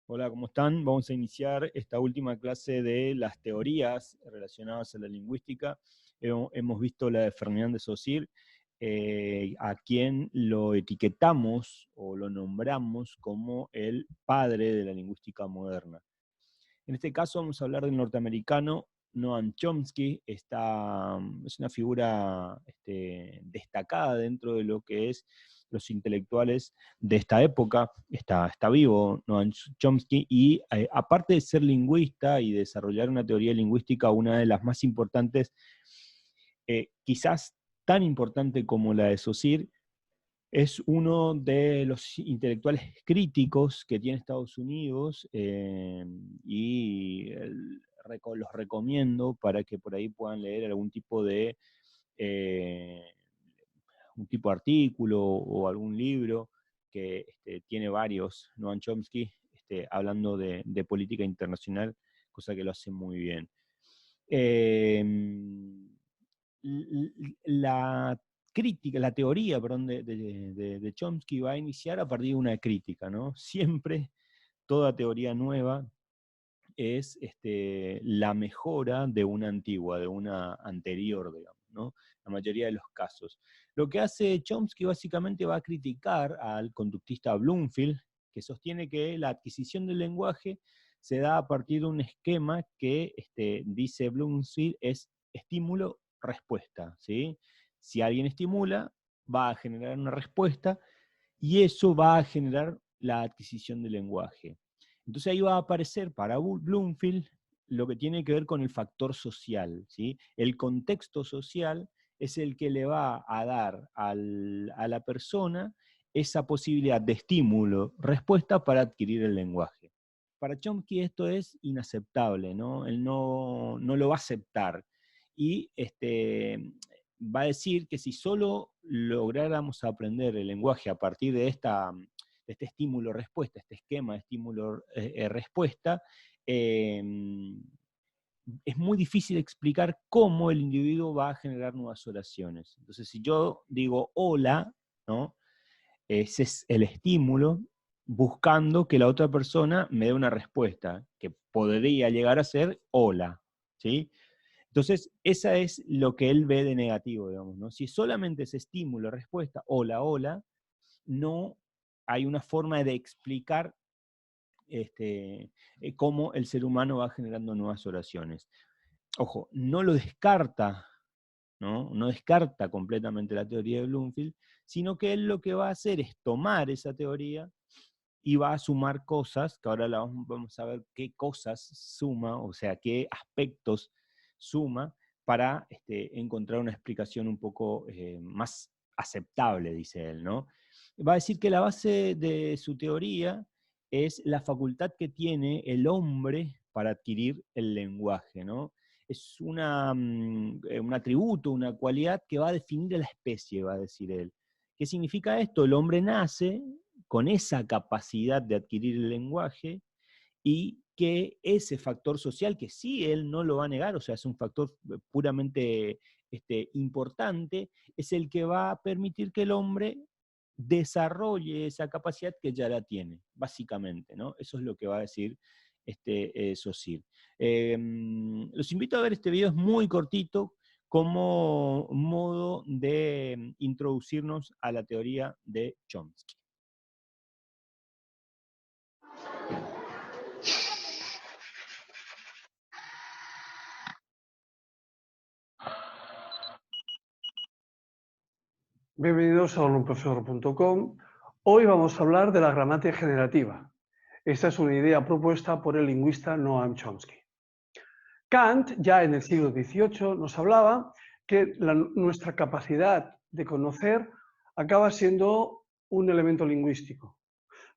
Hola, ¿cómo están? Vamos a iniciar esta última clase de las teorías relacionadas a la lingüística. Hemos visto la de Fernand de Saussure, a quien lo etiquetamos o lo nombramos como el padre de la lingüística moderna. En este caso vamos a hablar del norteamericano Noam Chomsky. Es una figura destacada dentro de lo que es los intelectuales de esta época. Está vivo Noam Chomsky y aparte de ser lingüista y desarrollar una teoría lingüística, una de las más importantes, quizás tan importante como la de Saussure, es uno de los intelectuales críticos que tiene Estados Unidos, los recomiendo para que por ahí puedan leer algún tipo de eh, artículo o algún libro que tiene varios, Noam Chomsky, hablando de política internacional, cosa que lo hace muy bien. Eh, la crítica, la teoría, perdón, de Chomsky va a iniciar a partir de una crítica, ¿no? Siempre toda teoría nueva es la mejora de una antigua, de una anterior, digamos, ¿no? La mayoría de los casos. Lo que hace Chomsky básicamente va a criticar al conductista Bloomfield, que sostiene que la adquisición del lenguaje se da a partir de un esquema que, dice Bloomfield, es estímulo-respuesta, ¿sí? Si alguien estimula, va a generar una respuesta y eso va a generar la adquisición del lenguaje. Entonces ahí va a aparecer para Bloomfield lo que tiene que ver con el factor social, ¿sí? El contexto social es el que le va a dar a la persona esa posibilidad de estímulo, respuesta para adquirir el lenguaje. Para Chomsky esto es inaceptable, ¿no? Él no lo va a aceptar. Y va a decir que si solo lográramos aprender el lenguaje a partir de este estímulo-respuesta, este esquema de estímulo-respuesta, es muy difícil explicar cómo el individuo va a generar nuevas oraciones. Entonces, si yo digo hola, ¿no? Ese es el estímulo buscando que la otra persona me dé una respuesta, que podría llegar a ser hola, ¿sí? Entonces, esa es lo que él ve de negativo, digamos, ¿no? Si solamente es estímulo, respuesta, hola, hola, no hay una forma de explicar cómo el ser humano va generando nuevas oraciones. Ojo, no lo descarta, ¿no? Descarta completamente la teoría de Bloomfield, sino que él lo que va a hacer es tomar esa teoría y va a sumar cosas, que ahora vamos a ver qué cosas suma, o sea, qué aspectos suma para encontrar una explicación un poco más aceptable, dice él, ¿no? Va a decir que la base de su teoría es la facultad que tiene el hombre para adquirir el lenguaje, ¿no? Es un atributo, una cualidad que va a definir a la especie, va a decir él. ¿Qué significa esto? El hombre nace con esa capacidad de adquirir el lenguaje y que ese factor social, que sí él no lo va a negar, o sea, es un factor puramente importante, es el que va a permitir que el hombre desarrolle esa capacidad que ya la tiene, básicamente, ¿no? Eso es lo que va a decir Saussure. Los invito a ver este video, es muy cortito, como modo de introducirnos a la teoría de Chomsky. Bienvenidos a olumprofesor.com. Hoy vamos a hablar de la gramática generativa. Esta es una idea propuesta por el lingüista Noam Chomsky. Kant, ya en el siglo XVIII, nos hablaba que nuestra capacidad de conocer acaba siendo un elemento lingüístico.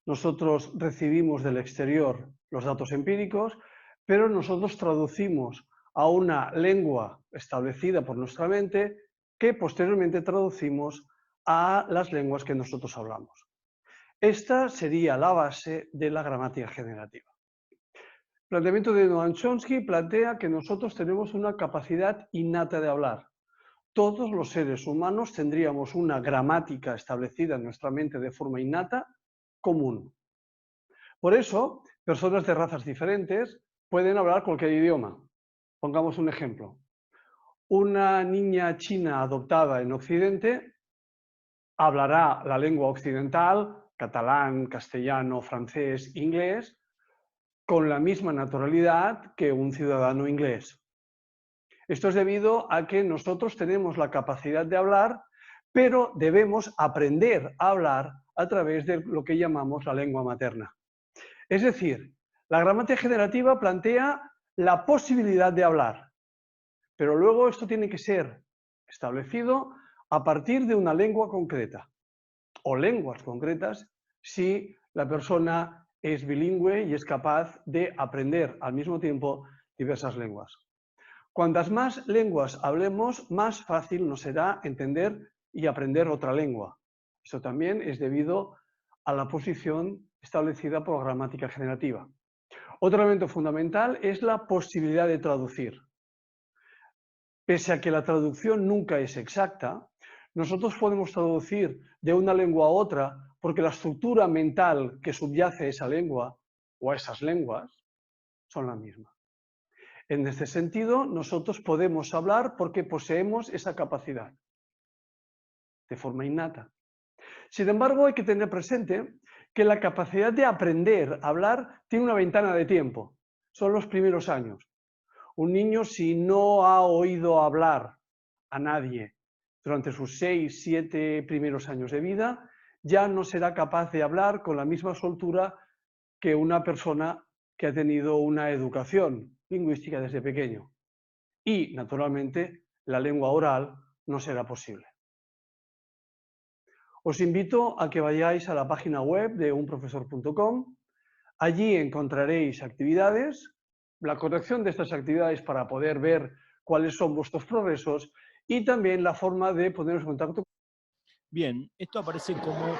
Nosotros recibimos del exterior los datos empíricos, pero nosotros traducimos a una lengua establecida por nuestra mente que posteriormente traducimos a las lenguas que nosotros hablamos. Esta sería la base de la gramática generativa. El planteamiento de Noam Chomsky plantea que nosotros tenemos una capacidad innata de hablar. Todos los seres humanos tendríamos una gramática establecida en nuestra mente de forma innata común. Por eso, Personas de razas diferentes pueden hablar cualquier idioma. Pongamos un ejemplo. Una niña china adoptada en Occidente hablará la lengua occidental, catalán, castellano, francés, inglés, con la misma naturalidad que un ciudadano inglés. Esto es debido a que nosotros tenemos la capacidad de hablar, pero debemos aprender a hablar a través de lo que llamamos la lengua materna. Es decir, la gramática generativa plantea la posibilidad de hablar, pero luego esto tiene que ser establecido a partir de una lengua concreta o lenguas concretas si la persona es bilingüe y es capaz de aprender al mismo tiempo diversas lenguas. Cuantas más lenguas hablemos, más fácil nos será entender y aprender otra lengua. Eso también es debido a la posición establecida por la gramática generativa. Otro elemento fundamental es la posibilidad de traducir. Pese a que la traducción nunca es exacta, nosotros podemos traducir de una lengua a otra porque la estructura mental que subyace a esa lengua o a esas lenguas son la misma. En este sentido, nosotros podemos hablar porque poseemos esa capacidad de forma innata. Sin embargo, hay que tener presente que la capacidad de aprender a hablar tiene una ventana de tiempo. Son los primeros años. Un niño, si no ha oído hablar a nadie durante sus 6, 7 primeros años de vida, ya no será capaz de hablar con la misma soltura que una persona que ha tenido una educación lingüística desde pequeño. Y, naturalmente, la lengua oral no será posible. Os invito a que vayáis a la página web de unprofesor.com. Allí encontraréis actividades, la corrección de estas actividades para poder ver cuáles son vuestros progresos y también la forma de poneros en contacto. Bien, esto aparece como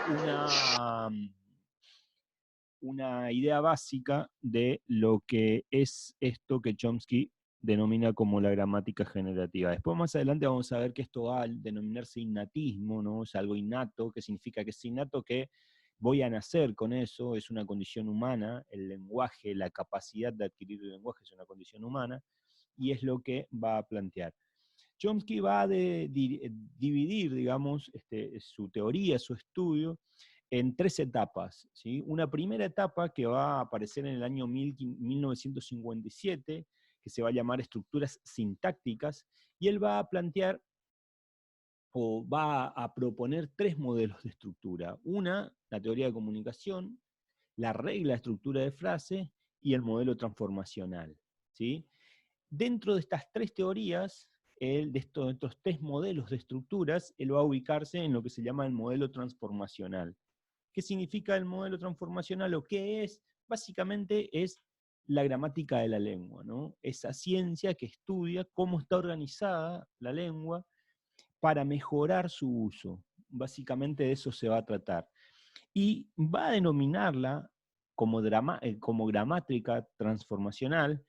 una idea básica de lo que es esto que Chomsky denomina como la gramática generativa. Después más adelante vamos a ver que esto va a denominarse innatismo, ¿no? Es algo innato, que significa que es innato que voy a nacer con eso, es una condición humana, el lenguaje, la capacidad de adquirir el lenguaje es una condición humana, y es lo que va a plantear. Chomsky va a dividir, digamos, su teoría, su estudio, en 3 etapas, ¿sí? Una primera etapa que va a aparecer en el año 1957, que se va a llamar estructuras sintácticas, y él va a plantear o va a proponer 3 modelos de estructura. Una, la teoría de comunicación, la regla de estructura de frase y el modelo transformacional, ¿sí? Dentro de estas 3 teorías, de estos 3 modelos de estructuras, él va a ubicarse en lo que se llama el modelo transformacional. ¿Qué significa el modelo transformacional o qué es? Básicamente es la gramática de la lengua, ¿no? Esa ciencia que estudia cómo está organizada la lengua para mejorar su uso. Básicamente de eso se va a tratar. Y va a denominarla como gramática transformacional,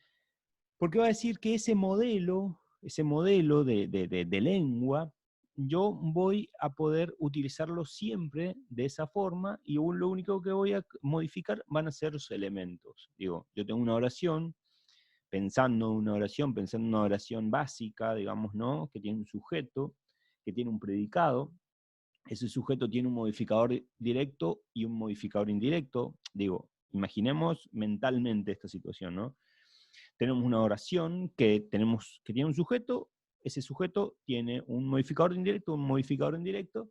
porque va a decir que ese modelo de lengua, yo voy a poder utilizarlo siempre de esa forma y lo único que voy a modificar van a ser los elementos. Digo, yo tengo una oración, pensando en una oración básica, digamos, ¿no? Que tiene un sujeto, que tiene un predicado. Ese sujeto tiene un modificador directo y un modificador indirecto. Digo, imaginemos mentalmente esta situación, ¿no? Tenemos una oración que tiene un sujeto, ese sujeto tiene un modificador indirecto,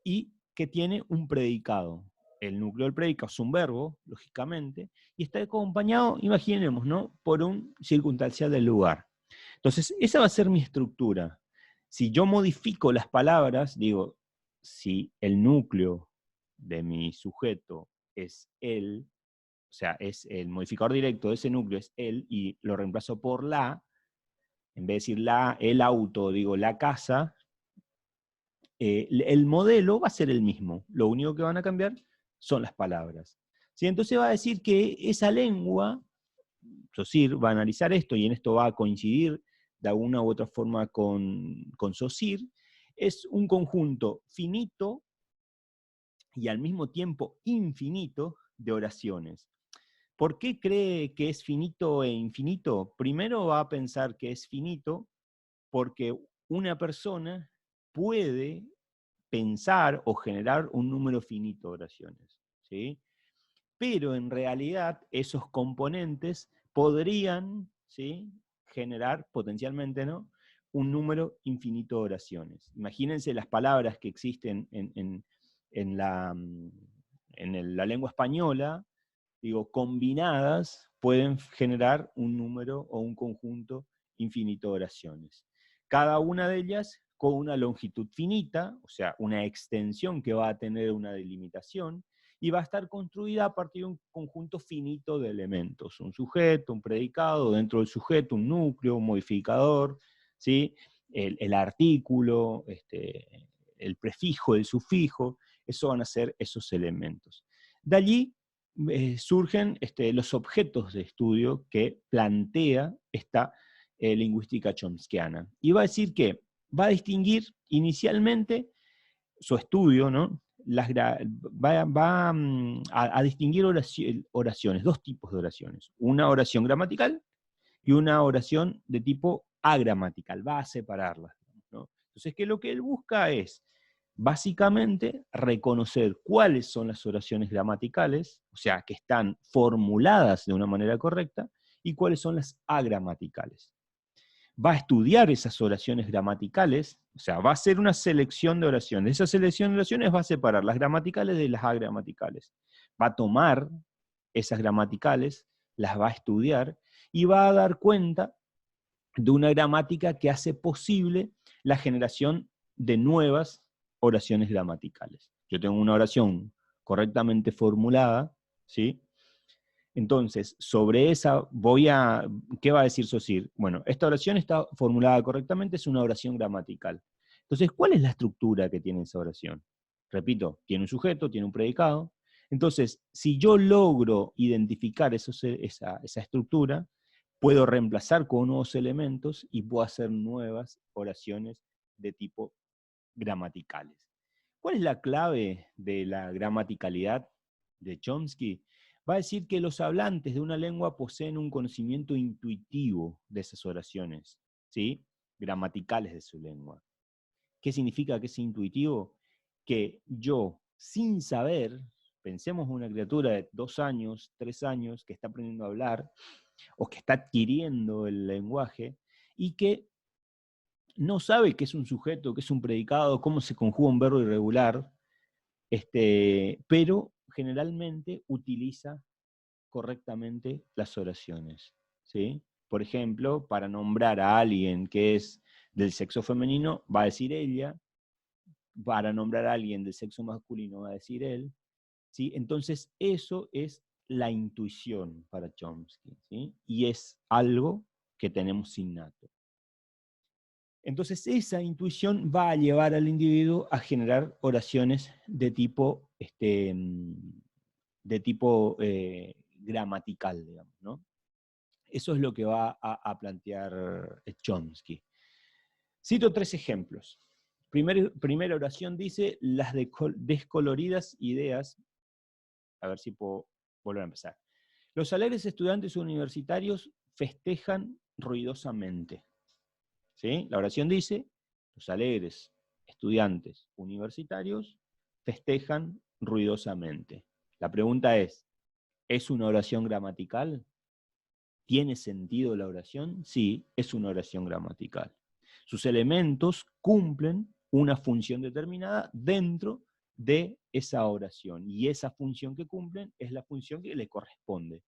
y que tiene un predicado. El núcleo del predicado es un verbo, lógicamente, y está acompañado, imaginemos, ¿no?, por un circunstancial del lugar. Entonces, esa va a ser mi estructura. Si yo modifico las palabras, digo, si el núcleo de mi sujeto es él, o sea, es el modificador directo de ese núcleo es él, y lo reemplazo por la, en vez de decir el auto, digo la casa, el modelo va a ser el mismo. Lo único que van a cambiar son las palabras. ¿Sí? Entonces va a decir que esa lengua, Saussure va a analizar esto, y en esto va a coincidir de alguna u otra forma con Saussure, es un conjunto finito y al mismo tiempo infinito de oraciones. ¿Por qué cree que es finito e infinito? Primero va a pensar que es finito porque una persona puede pensar o generar un número finito de oraciones, ¿sí? Pero en realidad esos componentes podrían, ¿sí?, generar potencialmente, ¿no?, un número infinito de oraciones. Imagínense las palabras que existen en la lengua española, digo, combinadas pueden generar un número o un conjunto infinito de oraciones. Cada una de ellas con una longitud finita, o sea, una extensión que va a tener una delimitación, y va a estar construida a partir de un conjunto finito de elementos, un sujeto, un predicado, dentro del sujeto un núcleo, un modificador, ¿sí?, el artículo, el prefijo, el sufijo, eso van a ser esos elementos. De allí surgen los objetos de estudio que plantea esta lingüística chomskiana. Y va a decir que va a distinguir inicialmente su estudio, ¿no? Va a distinguir oraciones, dos tipos de oraciones. Una oración gramatical y una oración de tipo agramatical. Va a separarlas, ¿no? Entonces, que lo que él busca es básicamente reconocer cuáles son las oraciones gramaticales, o sea, que están formuladas de una manera correcta, y cuáles son las agramaticales. Va a estudiar esas oraciones gramaticales, o sea, va a hacer una selección de oraciones. Esa selección de oraciones va a separar las gramaticales de las agramaticales. Va a tomar esas gramaticales, las va a estudiar, y va a dar cuenta de una gramática que hace posible la generación de nuevas oraciones gramaticales. Yo tengo una oración correctamente formulada, ¿sí? Entonces, sobre esa ¿qué va a decir Saussure? Bueno, esta oración está formulada correctamente, es una oración gramatical. Entonces, ¿cuál es la estructura que tiene esa oración? Repito, tiene un sujeto, tiene un predicado. Entonces, si yo logro identificar esa estructura, puedo reemplazar con nuevos elementos y puedo hacer nuevas oraciones de tipo gramaticales. ¿Cuál es la clave de la gramaticalidad de Chomsky? Va a decir que los hablantes de una lengua poseen un conocimiento intuitivo de esas oraciones, ¿sí?, gramaticales de su lengua. ¿Qué significa que es intuitivo? Que yo, sin saber, pensemos en una criatura de 2 años, 3 años, que está aprendiendo a hablar, o que está adquiriendo el lenguaje, y que no sabe qué es un sujeto, qué es un predicado, cómo se conjuga un verbo irregular, pero generalmente utiliza correctamente las oraciones, ¿sí? Por ejemplo, para nombrar a alguien que es del sexo femenino, va a decir ella; para nombrar a alguien del sexo masculino, va a decir él, ¿sí? Entonces, eso es la intuición para Chomsky, ¿sí? Y es algo que tenemos innato. Entonces, esa intuición va a llevar al individuo a generar oraciones de tipo, gramatical, digamos, ¿no? Eso es lo que va a plantear Chomsky. Cito 3 ejemplos. Primera oración dice: las descoloridas ideas. A ver si puedo volver a empezar. Los alegres estudiantes universitarios festejan ruidosamente. ¿Sí? La oración dice: los alegres estudiantes universitarios festejan ruidosamente. La pregunta ¿es una oración gramatical? ¿Tiene sentido la oración? Sí, es una oración gramatical. Sus elementos cumplen una función determinada dentro de esa oración, y esa función que cumplen es la función que le corresponde.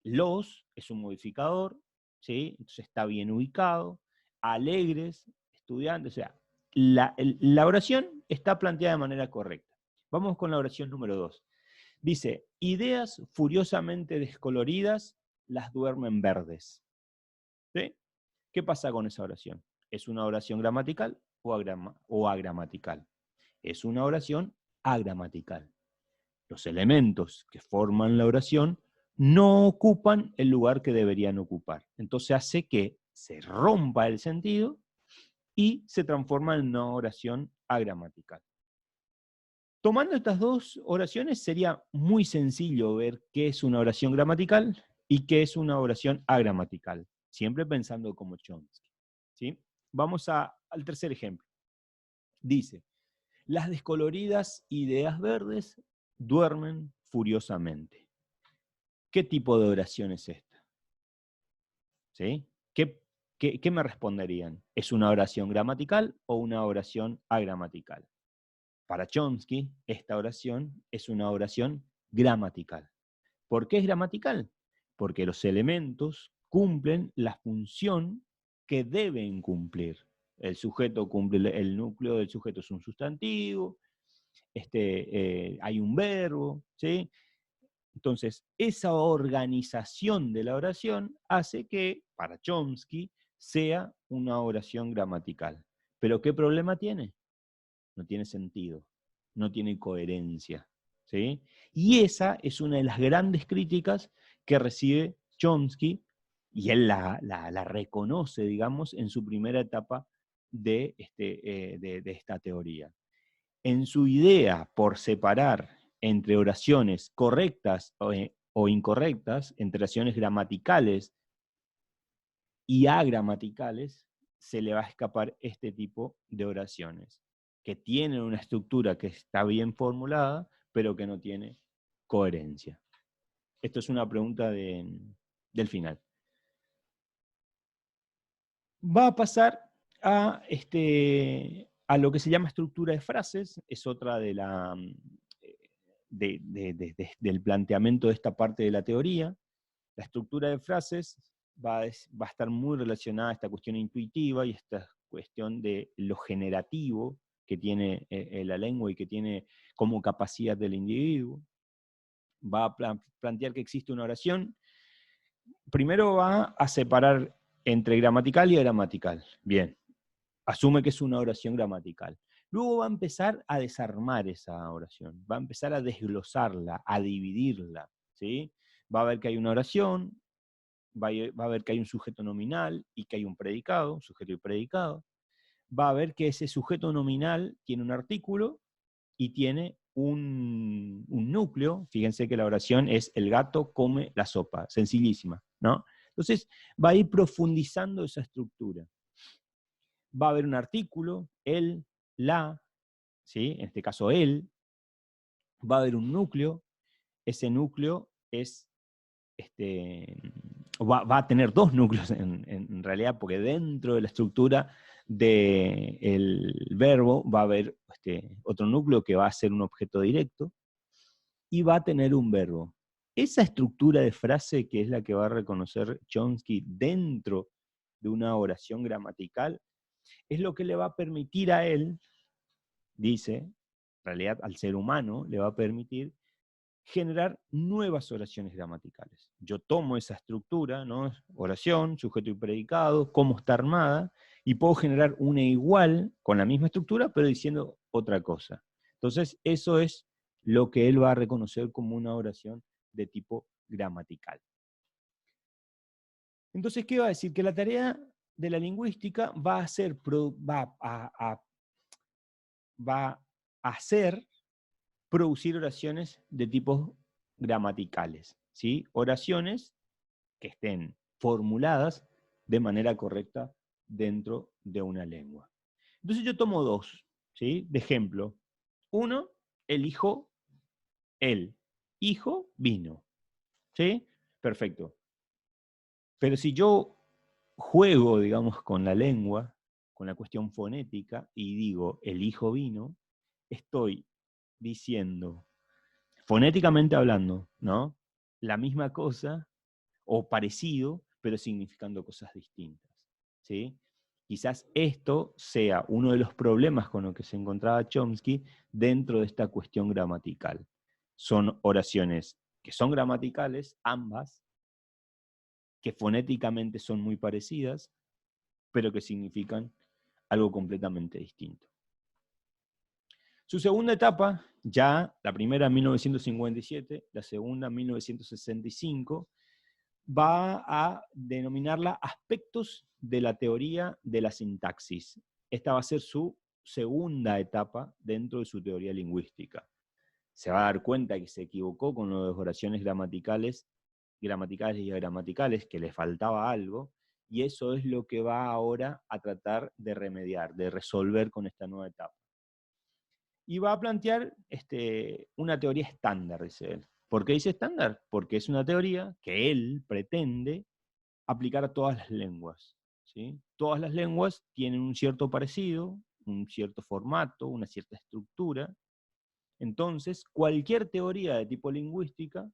Los es un modificador, ¿sí? Entonces está bien ubicado. Alegres, estudiantes, o sea, la oración está planteada de manera correcta. Vamos con la oración número 2. Dice: ideas furiosamente descoloridas las duermen verdes. ¿Sí? ¿Qué pasa con esa oración? ¿Es una oración gramatical o agramatical? Es una oración agramatical. Los elementos que forman la oración no ocupan el lugar que deberían ocupar. Entonces hace que se rompa el sentido y se transforma en una oración agramatical. Tomando estas dos oraciones sería muy sencillo ver qué es una oración gramatical y qué es una oración agramatical, siempre pensando como Chomsky, ¿sí? Vamos al tercer ejemplo. Dice, las descoloridas ideas verdes duermen furiosamente. ¿Qué tipo de oración es esta? ¿Sí? ¿Qué me responderían? ¿Es una oración gramatical o una oración agramatical? Para Chomsky, esta oración es una oración gramatical. ¿Por qué es gramatical? Porque los elementos cumplen la función que deben cumplir. El sujeto cumple, el núcleo del sujeto es un sustantivo, hay un verbo, ¿sí? Entonces, esa organización de la oración hace que, para Chomsky, sea una oración gramatical. ¿Pero qué problema tiene? No tiene sentido, no tiene coherencia, ¿sí? Y esa es una de las grandes críticas que recibe Chomsky, y él la reconoce, digamos, en su primera etapa de esta teoría. En su idea por separar entre oraciones correctas o incorrectas, entre oraciones gramaticales y agramaticales, se le va a escapar este tipo de oraciones, que tienen una estructura que está bien formulada, pero que no tiene coherencia. Esto es una pregunta del final. Va a pasar a lo que se llama estructura de frases, es otra de del planteamiento de esta parte de la teoría. La estructura de frases va a estar muy relacionada a esta cuestión intuitiva y esta cuestión de lo generativo que tiene la lengua y que tiene como capacidad del individuo. Va a plantear que existe una oración. Primero va a separar entre gramatical y agramatical. Bien, asume que es una oración gramatical. Luego va a empezar a desarmar esa oración, va a empezar a desglosarla, a dividirla, ¿sí? Va a ver que hay una oración, va a ver que hay un sujeto nominal y que hay un predicado, sujeto y predicado. Va a ver que ese sujeto nominal tiene un artículo y tiene un núcleo. Fíjense que la oración es el gato come la sopa, sencillísima, ¿no? Entonces va a ir profundizando esa estructura. Va a haber un artículo, él, la, ¿sí? En este caso él. Va a haber un núcleo, ese núcleo es va a tener dos núcleos en realidad, porque dentro de la estructura del verbo va a haber otro núcleo que va a ser un objeto directo y va a tener un verbo. Esa estructura de frase, que es la que va a reconocer Chomsky dentro de una oración gramatical, es lo que le va a permitir a él, dice, en realidad al ser humano, le va a permitir generar nuevas oraciones gramaticales. Yo tomo esa estructura, ¿no? Oración, sujeto y predicado, cómo está armada, y puedo generar una igual con la misma estructura, pero diciendo otra cosa. Entonces, eso es lo que él va a reconocer como una oración de tipo gramatical. Entonces, ¿qué va a decir? Que la tarea de la lingüística va a ser, va a hacer producir oraciones de tipos gramaticales, ¿sí? Oraciones que estén formuladas de manera correcta dentro de una lengua. Entonces yo tomo dos, ¿sí? De ejemplo. Uno, el hijo, el hijo vino, ¿sí? Perfecto. Pero si yo juego, digamos, con la lengua, con la cuestión fonética, y digo el hijo vino, estoy diciendo, fonéticamente hablando, ¿no? La misma cosa o parecido, pero significando cosas distintas, ¿sí? Quizás esto sea uno de los problemas con los que se encontraba Chomsky dentro de esta cuestión gramatical. Son oraciones que son gramaticales, ambas, que fonéticamente son muy parecidas, pero que significan algo completamente distinto. Su segunda etapa, ya la primera en 1957, la segunda en 1965, va a denominarla aspectos de la teoría de la sintaxis. Esta va a ser su segunda etapa dentro de su teoría lingüística. se va a dar cuenta que se equivocó con las oraciones gramaticales y agramaticales, que le faltaba algo, y eso es lo que va ahora a tratar de remediar, de resolver con esta nueva etapa. Y va a plantear una teoría estándar, dice él. ¿Por qué dice estándar? Porque es una teoría que él pretende aplicar a todas las lenguas, ¿sí? Todas las lenguas tienen un cierto parecido, un cierto formato, una cierta estructura. Entonces, cualquier teoría de tipo lingüística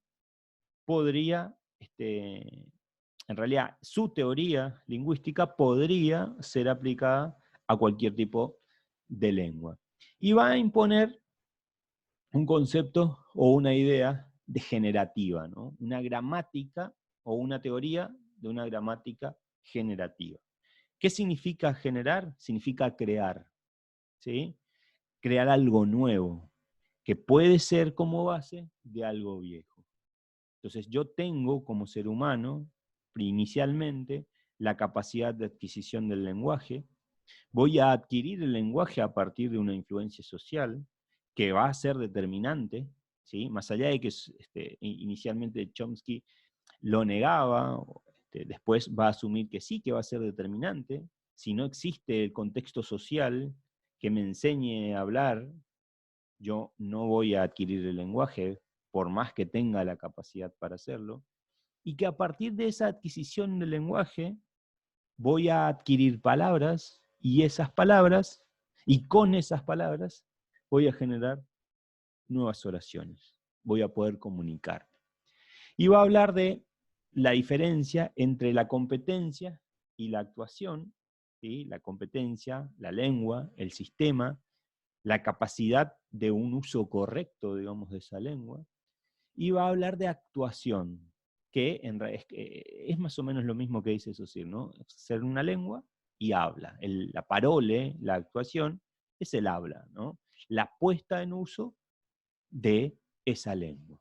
podría, en realidad, su teoría lingüística podría ser aplicada a cualquier tipo de lengua. Y va a imponer un concepto o una idea degenerativa, ¿no? Una gramática o una teoría de una gramática generativa. ¿Qué significa generar? Significa crear, ¿sí? Crear algo nuevo, que puede ser como base de algo viejo. Entonces yo tengo como ser humano, inicialmente, la capacidad de adquisición del lenguaje. Voy a adquirir el lenguaje a partir de una influencia social que va a ser determinante, ¿sí? Más allá de que inicialmente Chomsky lo negaba, después va a asumir que sí, que va a ser determinante. Si no existe el contexto social que me enseñe a hablar, yo no voy a adquirir el lenguaje, por más que tenga la capacidad para hacerlo, y que a partir de esa adquisición del lenguaje voy a adquirir palabras, y con esas palabras voy a generar nuevas oraciones, voy a poder comunicar. Y va a hablar de la diferencia entre la competencia y la actuación, ¿sí? La competencia, la lengua, el sistema, la capacidad de un uso correcto, digamos, de esa lengua, y va a hablar de actuación, que es más o menos lo mismo que dice Saussure, ¿no? Ser una lengua y habla. La parole, la actuación, es el habla, ¿no? La puesta en uso de esa lengua.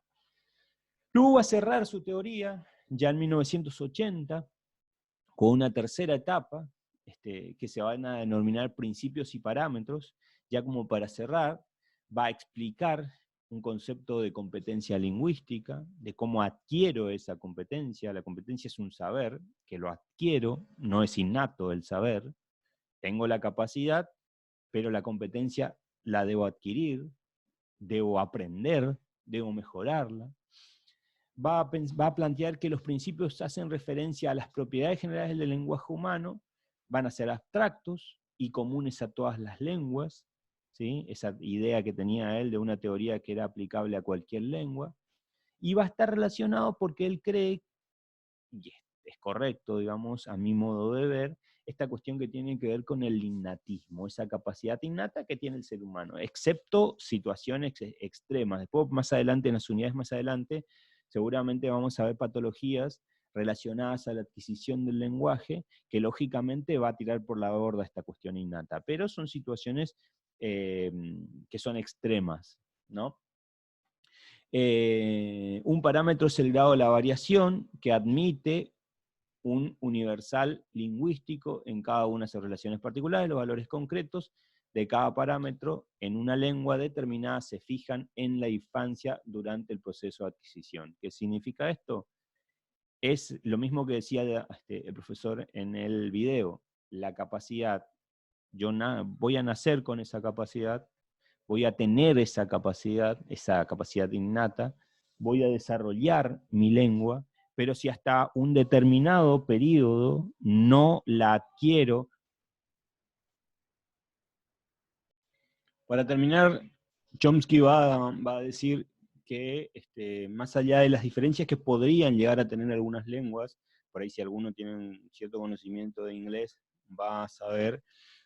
Luego va a cerrar su teoría, ya en 1980, con una tercera etapa, que se van a denominar principios y parámetros. Ya como para cerrar, va a explicar un concepto de competencia lingüística, de cómo adquiero esa competencia. La competencia es un saber, que lo adquiero, no es innato el saber. Tengo la capacidad, pero la competencia la debo adquirir, debo aprender, debo mejorarla. Va a plantear que los principios hacen referencia a las propiedades generales del lenguaje humano, van a ser abstractos y comunes a todas las lenguas, ¿sí? Esa idea que tenía él de una teoría que era aplicable a cualquier lengua, y va a estar relacionado porque él cree, y es correcto, digamos, a mi modo de ver, esta cuestión que tiene que ver con el innatismo, esa capacidad innata que tiene el ser humano, excepto situaciones extremas. Después, más adelante, en las unidades más adelante, seguramente vamos a ver patologías relacionadas a la adquisición del lenguaje, que lógicamente va a tirar por la borda esta cuestión innata, pero son situaciones que son extremas, ¿no? Un parámetro es el grado de la variación, que admite un universal lingüístico en cada una de sus relaciones particulares. Los valores concretos de cada parámetro en una lengua determinada se fijan en la infancia durante el proceso de adquisición. ¿Qué significa esto? Es lo mismo que decía el profesor en el video, la capacidad. Yo voy a nacer con esa capacidad, voy a tener esa capacidad innata, voy a desarrollar mi lengua, pero si hasta un determinado periodo no la adquiero. Para terminar, Chomsky va a decir que más allá de las diferencias que podrían llegar a tener algunas lenguas, por ahí si alguno tiene un cierto conocimiento de inglés, va a saber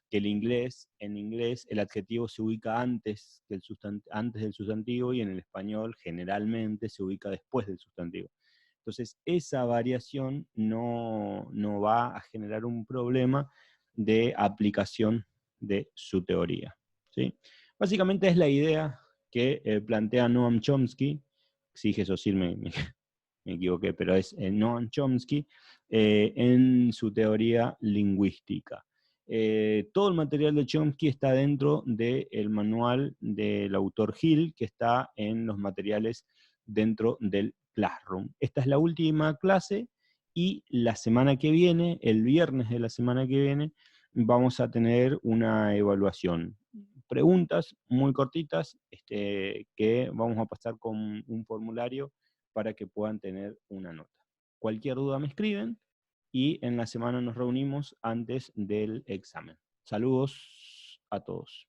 que en inglés el adjetivo se ubica antes del sustantivo y en el español generalmente se ubica después del sustantivo. Entonces esa variación no va a generar un problema de aplicación de su teoría, ¿sí? Básicamente es la idea que plantea Noam Chomsky. Sí, Saussure, me equivoqué, pero es Noam Chomsky en su teoría lingüística. Todo el material de Chomsky está dentro del manual del autor Hill, que está en los materiales dentro del Classroom. Esta es la última clase y la semana que viene, el viernes de la semana que viene, vamos a tener una evaluación. Preguntas muy cortitas que vamos a pasar con un formulario para que puedan tener una nota. Cualquier duda me escriben y en la semana nos reunimos antes del examen. Saludos a todos.